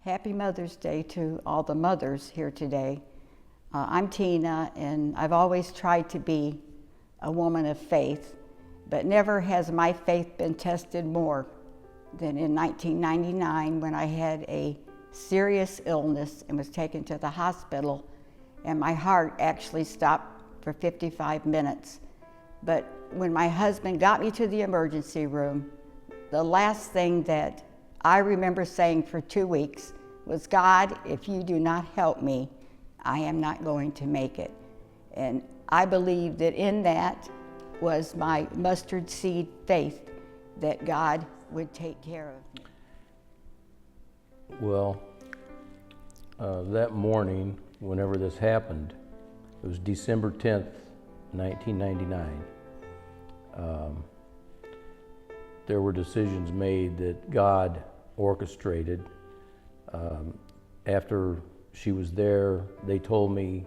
Happy Mother's Day to all the mothers here today. I'm Tina, and I've always tried to be a woman of faith, but never has my faith been tested more than in 1999 when I had a serious illness and was taken to the hospital, and my heart actually stopped for 55 minutes. But when my husband got me to the emergency room, the last thing that I remember saying for 2 weeks was, "God, if you do not help me, I am not going to make it." And I believe that in that was my mustard seed faith that God would take care of me. Well, that morning, whenever this happened, it was December 10th, 1999. There were decisions made that God orchestrated. After she was there, they told me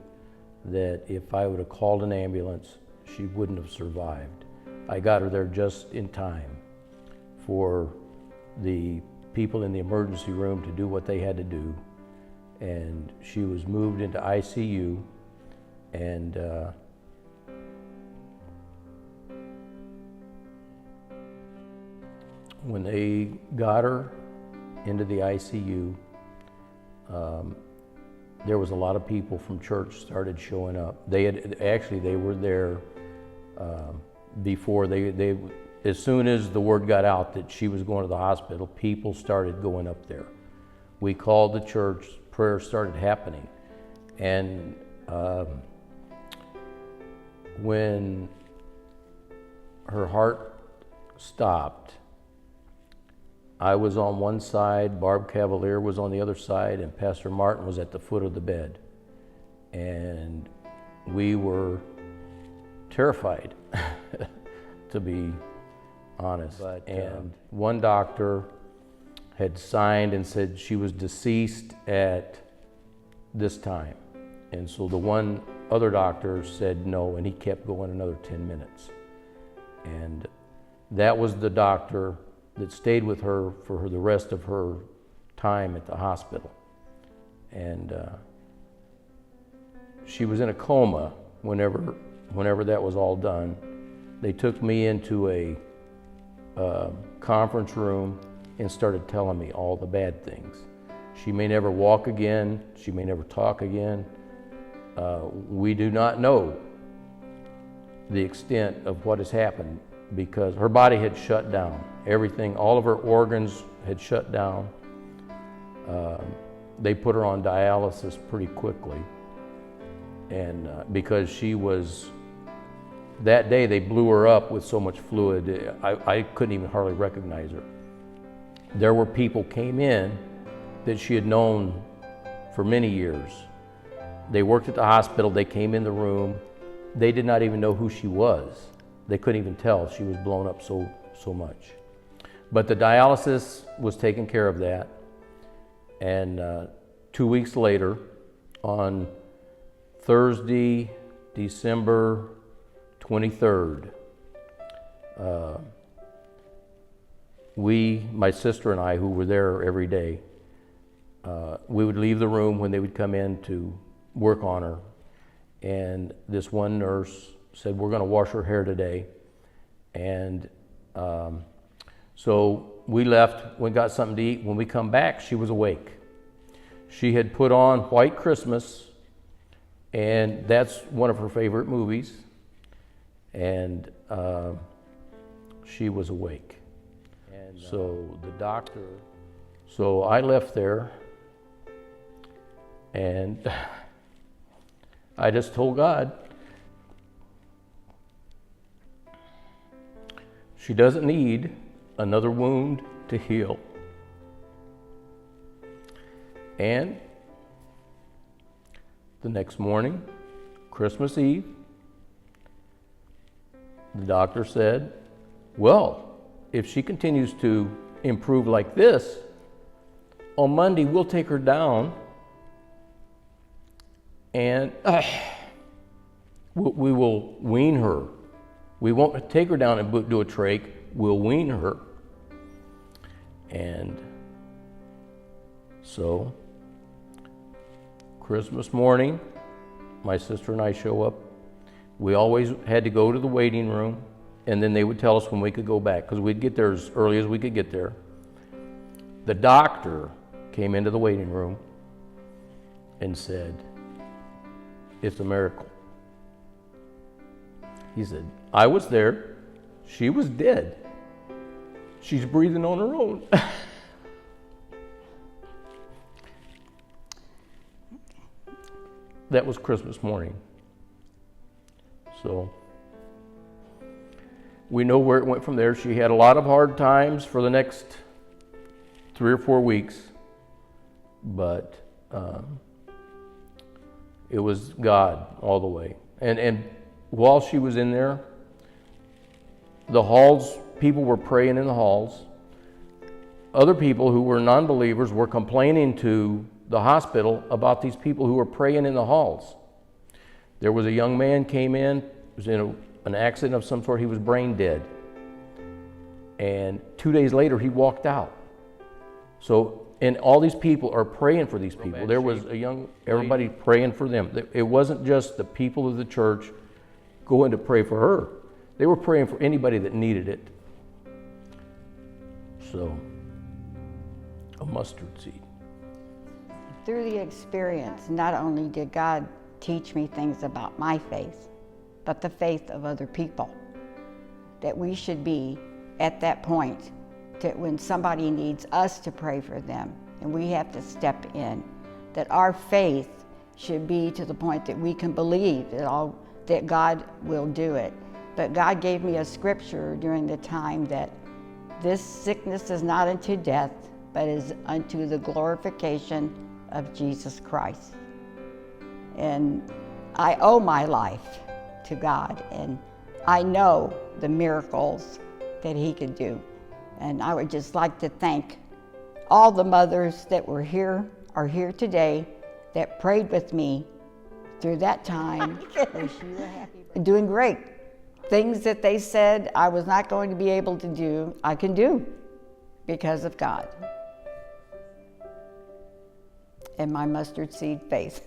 that if I would have called an ambulance, she wouldn't have survived. I got her there just in time for the people in the emergency room to do what they had to do, and she was moved into ICU, and when they got her into the ICU, there was a lot of people from church started showing up. They were there before as soon as the word got out that she was going to the hospital, people started going up there. We called the church, prayers started happening. And when her heart stopped, I was on one side, Barb Cavalier was on the other side, and Pastor Martin was at the foot of the bed. And we were terrified, to be honest. And one doctor had signed and said she was deceased at this time. And so the one other doctor said no, and he kept going another 10 minutes. And that was the doctor that stayed with her for the rest of her time at the hospital. And she was in a coma whenever that was all done. They took me into a conference room and started telling me all the bad things. She may never walk again, she may never talk again. We do not know the extent of what has happened, because her body had shut down. Everything, all of her organs had shut down. They put her on dialysis pretty quickly. And because she was, that day they blew her up with so much fluid, I couldn't even hardly recognize her. There were people came in that she had known for many years. They worked at the hospital, they came in the room. They did not even know who she was. They couldn't even tell, she was blown up so much. But the dialysis was taking care of that. And 2 weeks later, on Thursday, December 23rd, my sister and I, who were there every day, we would leave the room when they would come in to work on her. And this one nurse said, "We're going to wash her hair today." And so we left, we got something to eat. When we come back, she was awake. She had put on White Christmas, and that's one of her favorite movies. And she was awake. And so the doctor, so I left there, and I just told God, she doesn't need another wound to heal. And the next morning, Christmas Eve, the doctor said, "Well, if she continues to improve like this, on Monday we'll take her down and we will wean her. We won't take her down and do a trach, we'll wean her." And So, Christmas morning, my sister and I show up. We always had to go to the waiting room, and then they would tell us when we could go back, because we'd get there as early as we could get there. The doctor came into the waiting room and said, "It's a miracle." He said, "I was there. She was dead. She's breathing on her own." That was Christmas morning. So we know where it went from there. She had a lot of hard times for the next 3 or 4 weeks, but it was God all the way. And while she was in there, the halls, people were praying in the halls. Other people who were non-believers were complaining to the hospital about these people who were praying in the halls. There was a young man came in, was in an accident of some sort. He was brain dead. And 2 days later, he walked out. So, and all these people are praying for these people. There was everybody praying for them. It wasn't just the people of the church going to pray for her. They were praying for anybody that needed it. So, a mustard seed. Through the experience, not only did God teach me things about my faith, but the faith of other people. That we should be at that point that when somebody needs us to pray for them, and we have to step in, that our faith should be to the point that we can believe that God will do it. But God gave me a scripture during the time that this sickness is not unto death, but is unto the glorification of Jesus Christ. And I owe my life to God, and I know the miracles that He could do. And I would just like to thank all the mothers that are here today, that prayed with me through that time. Doing great. Things that they said I was not going to be able to do, I can do because of God and my mustard seed faith.